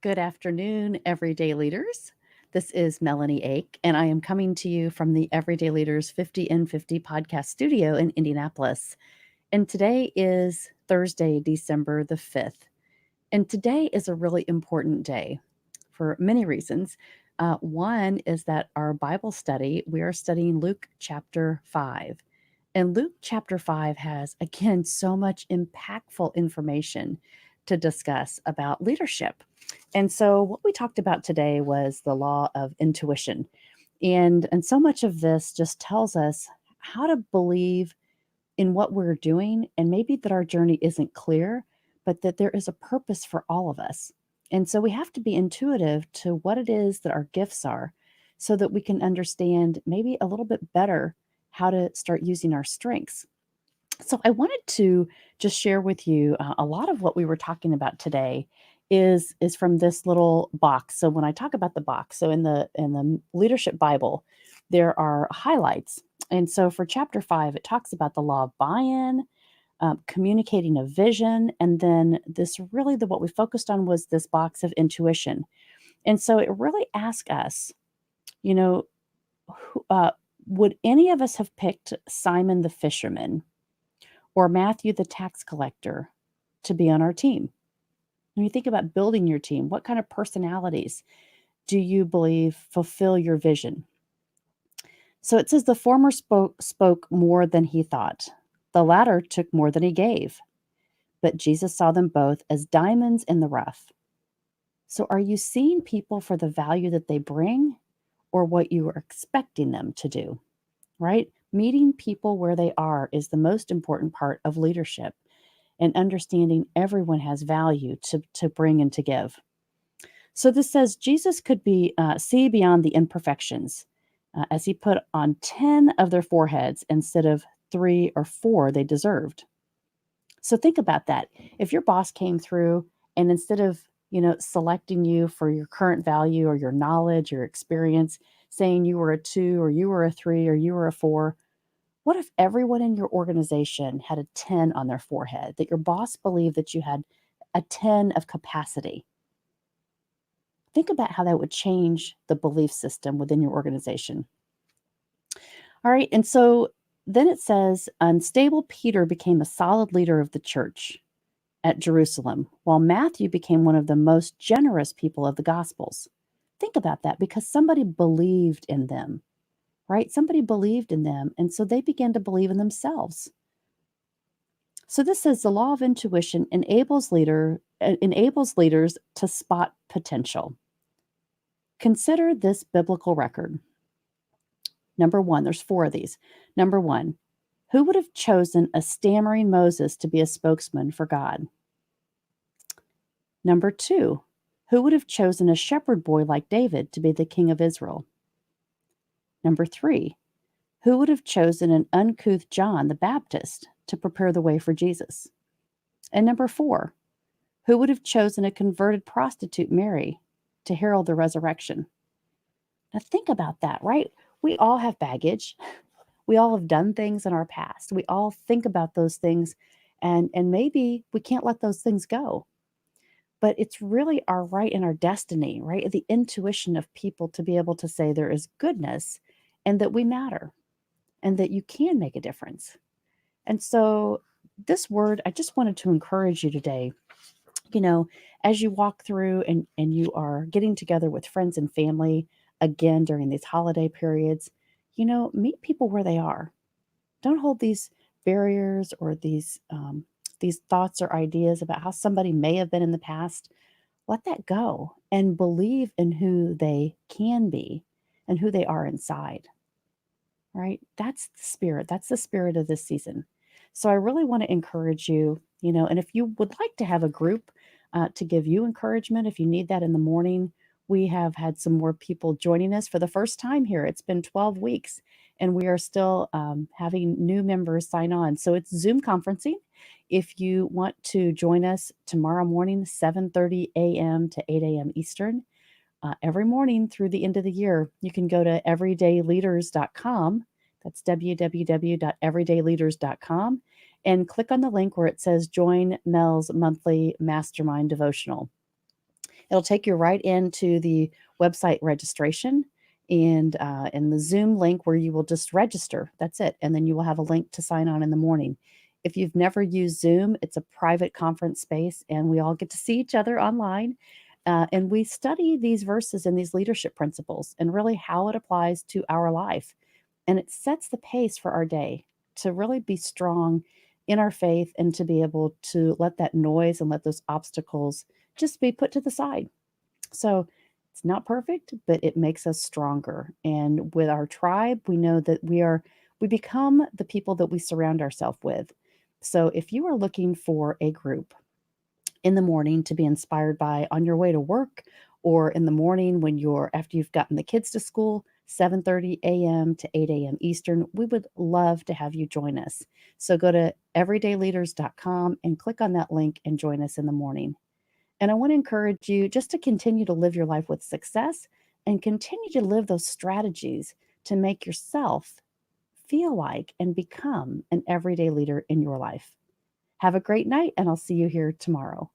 Good afternoon, everyday leaders. This is Melanie Ake, and I am coming to you from the Everyday Leaders 50 and 50 podcast studio in Indianapolis. And today is Thursday, December the 5th. And today is a really important day for many reasons. One is that our Bible study, we are studying Luke chapter 5. And Luke chapter 5 has, again, so much impactful information to discuss about leadership. And so, what we talked about today was the law of intuition. And so much of this just tells us how to believe in what we're doing, and maybe that our journey isn't clear, but that there is a purpose for all of us. And so we have to be intuitive to what it is that our gifts are so that we can understand maybe a little bit better how to start using our strengths. So I wanted to just share with you a lot of what we were talking about today is from this little box. So when I talk about the box, so in the leadership Bible, there are highlights. And so for chapter 5, it talks about the law of buy-in, communicating a vision, and then this really the what we focused on was this box of intuition. And so it really asks us, you know, who, would any of us have picked Simon the fisherman or Matthew the tax collector to be on our team? When you think about building your team, what kind of personalities do you believe fulfill your vision? So it says the former spoke more than he thought. The latter took more than he gave. But Jesus saw them both as diamonds in the rough. So are you seeing people for the value that they bring or what you are expecting them to do? Right? Meeting people where they are is the most important part of leadership and understanding everyone has value to bring and to give. So this says Jesus could be see beyond the imperfections as he put on 10 of their foreheads instead of 3 or 4 they deserved. So think about that. If your boss came through and instead of, selecting you for your current value or your knowledge or experience, saying you were a 2 or you were a 3 or you were a 4, what if everyone in your organization had a 10 on their forehead, that your boss believed that you had a 10 of capacity? Think about how that would change the belief system within your organization. All right. And so then it says, unstable Peter became a solid leader of the church at Jerusalem, while Matthew became one of the most generous people of the Gospels. Think about that because somebody believed in them, right? Somebody believed in them. And so they began to believe in themselves. So this says the law of intuition enables leaders to spot potential. Consider this biblical record. Number 1, there's 4 of these. Number 1, who would have chosen a stammering Moses to be a spokesman for God? Number 2, who would have chosen a shepherd boy like David to be the king of Israel? Number 3, who would have chosen an uncouth John the Baptist to prepare the way for Jesus? And number 4, who would have chosen a converted prostitute, Mary, to herald the resurrection? Now think about that, right? We all have baggage. We all have done things in our past. We all think about those things and maybe we can't let those things go. But it's really our right and our destiny, right? The intuition of people to be able to say there is goodness and that we matter and that you can make a difference. And so this word, I just wanted to encourage you today, you know, as you walk through and you are getting together with friends and family again during these holiday periods, meet people where they are. Don't hold these barriers or these thoughts or ideas about how somebody may have been in the past. Let that go and believe in who they can be and who they are inside. Right? That's the spirit. That's the spirit of this season. So I really want to encourage you, and if you would like to have a group to give you encouragement, if you need that in the morning, we have had some more people joining us for the first time here. It's been 12 weeks and we are still having new members sign on. So it's Zoom conferencing. If you want to join us tomorrow morning, 7:30 a.m. to 8 a.m. Eastern, every morning through the end of the year, you can go to everydayleaders.com. That's www.everydayleaders.com and click on the link where it says Join Mel's Monthly Mastermind Devotional. It'll take you right into the website registration and in the Zoom link where you will just register. That's it. And then you will have a link to sign on in the morning. If you've never used Zoom, it's a private conference space, and we all get to see each other online. And we study these verses and these leadership principles and really how it applies to our life. And it sets the pace for our day to really be strong in our faith and to be able to let that noise and let those obstacles just be put to the side. So it's not perfect, but it makes us stronger. And with our tribe, we know that we become the people that we surround ourselves with. So if you are looking for a group in the morning to be inspired by on your way to work, or in the morning when you're after you've gotten the kids to school, 7:30 a.m. to 8 a.m. Eastern, we would love to have you join us. So go to everydayleaders.com and click on that link and join us in the morning. And I want to encourage you just to continue to live your life with success and continue to live those strategies to make yourself feel like and become an everyday leader in your life. Have a great night, and I'll see you here tomorrow.